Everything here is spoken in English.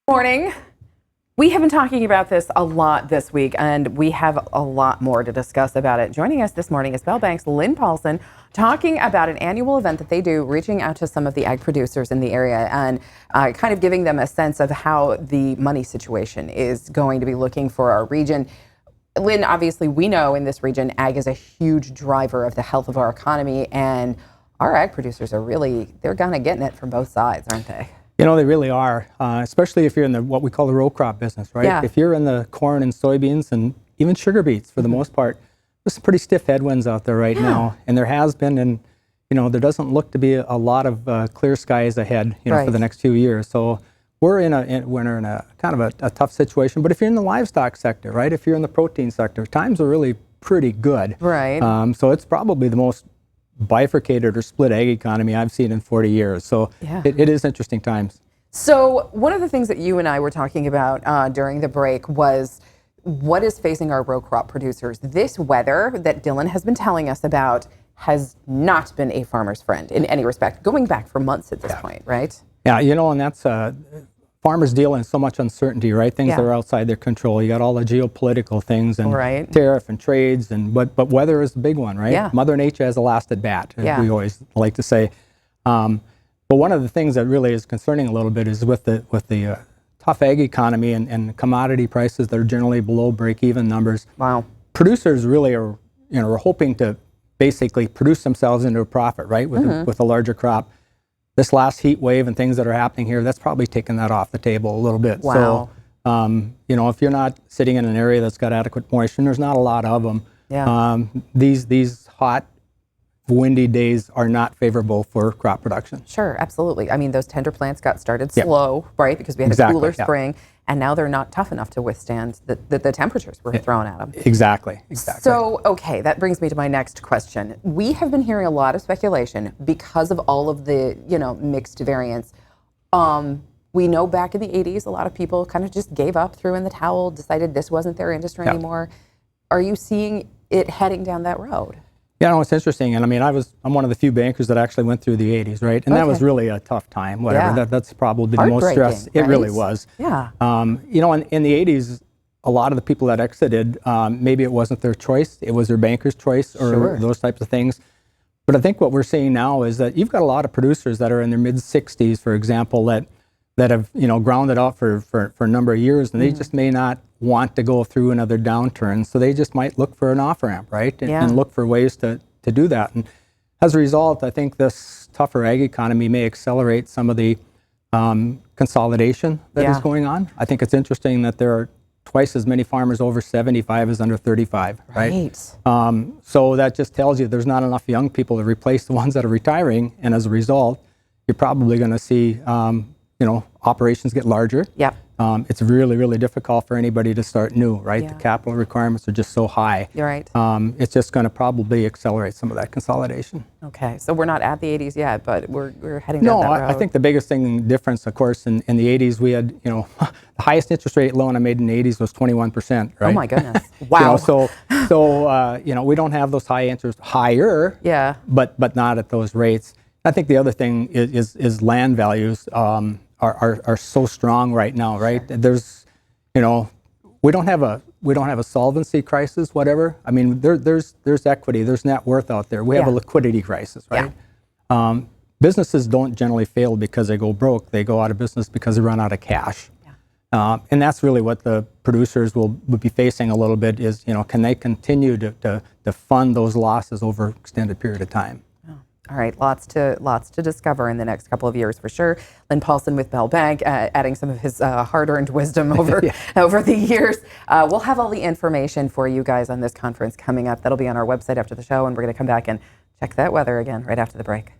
Morning. We have been talking about this a lot this week, and we have a lot more to discuss about it. Joining us this morning is Bell Bank's Lynn Paulson, talking about an annual event that they do, reaching out to some of the ag producers in the area and kind of giving them a sense of how the money situation is going to be looking for our region. Lynn, obviously, we know in this region, ag is a huge driver of the health of our economy, and our ag producers are they're kind of getting it from both sides, aren't they? You know, they really are, especially if you're in what we call the row crop business, right? Yeah. If you're in the corn and soybeans and even sugar beets for the most part, there's some pretty stiff headwinds out there right now. And there has been, and there doesn't look to be a lot of clear skies ahead, for the next few years. So we're in a kind of a tough situation. But if you're in the livestock sector, right? If you're in the protein sector, times are really pretty good. Right. So it's probably the most bifurcated or split ag economy I've seen in 40 years. So it is interesting times. So one of the things that you and I were talking about during the break was what is facing our row crop producers. This weather that Dylan has been telling us about has not been a farmer's friend in any respect, going back for months at this point, right? Yeah, and that's farmers deal in so much uncertainty, right? Things that are outside their control. You got all the geopolitical things and tariff and trades, but weather is the big one, right? Yeah. Mother Nature has the last at bat, as we always like to say. But one of the things that really is concerning a little bit is with the tough ag economy and commodity prices that are generally below break-even numbers. Wow. Producers really are hoping to basically produce themselves into a profit, right? With a larger crop. This last heat wave and things that are happening here, that's probably taken that off the table a little bit. Wow. So, if you're not sitting in an area that's got adequate moisture, and there's not a lot of them, these hot, windy days are not favorable for crop production. Sure, absolutely. I mean, those tender plants got started slow, right? Because we had a cooler spring, and now they're not tough enough to withstand the temperatures we're throwing at them. Exactly. So, okay, that brings me to my next question. We have been hearing a lot of speculation because of all of the, mixed variants. We know back in the 80s, a lot of people kind of just gave up, threw in the towel, decided this wasn't their industry anymore. Are you seeing it heading down that road? Yeah, no, it's interesting. And I mean, I'm one of the few bankers that actually went through the 80s, right? And that was really a tough time, whatever. Yeah. That's probably the most stress. It really was. Yeah. In the 80s, a lot of the people that exited, maybe it wasn't their choice. It was their banker's choice or those types of things. But I think what we're seeing now is that you've got a lot of producers that are in their mid-60s, for example, that have, grounded out for a number of years, and they just may not want to go through another downturn. So they just might look for an off-ramp, right? And look for ways to do that. And as a result, I think this tougher ag economy may accelerate some of the consolidation that is going on. I think it's interesting that there are twice as many farmers over 75 as under 35, right? So that just tells you there's not enough young people to replace the ones that are retiring. And as a result, you're probably going to see operations get larger. Yep. It's really, really difficult for anybody to start new, right? Yeah. The capital requirements are just so high. You're right. It's just going to probably accelerate some of that consolidation. Okay, so we're not at the 80s yet, but we're heading down that road. No, I think the biggest difference, of course, in the 80s, we had, the highest interest rate loan I made in the 80s was 21%, right? Oh my goodness! Wow. We don't have those high interest, higher, but not at those rates. I think the other thing is land values are so strong right now, right? There's, we don't have a solvency crisis, whatever. I mean, there's equity, there's net worth out there. We have a liquidity crisis, right? Businesses don't generally fail because they go broke. They go out of business because they run out of cash. And that's really what the producers will be facing a little bit is, can they continue to fund those losses over an extended period of time? All right, lots to discover in the next couple of years for sure. Lynn Paulson with Bell Bank, adding some of his hard-earned wisdom over the years. We'll have all the information for you guys on this conference coming up. That'll be on our website after the show, and we're going to come back and check that weather again right after the break.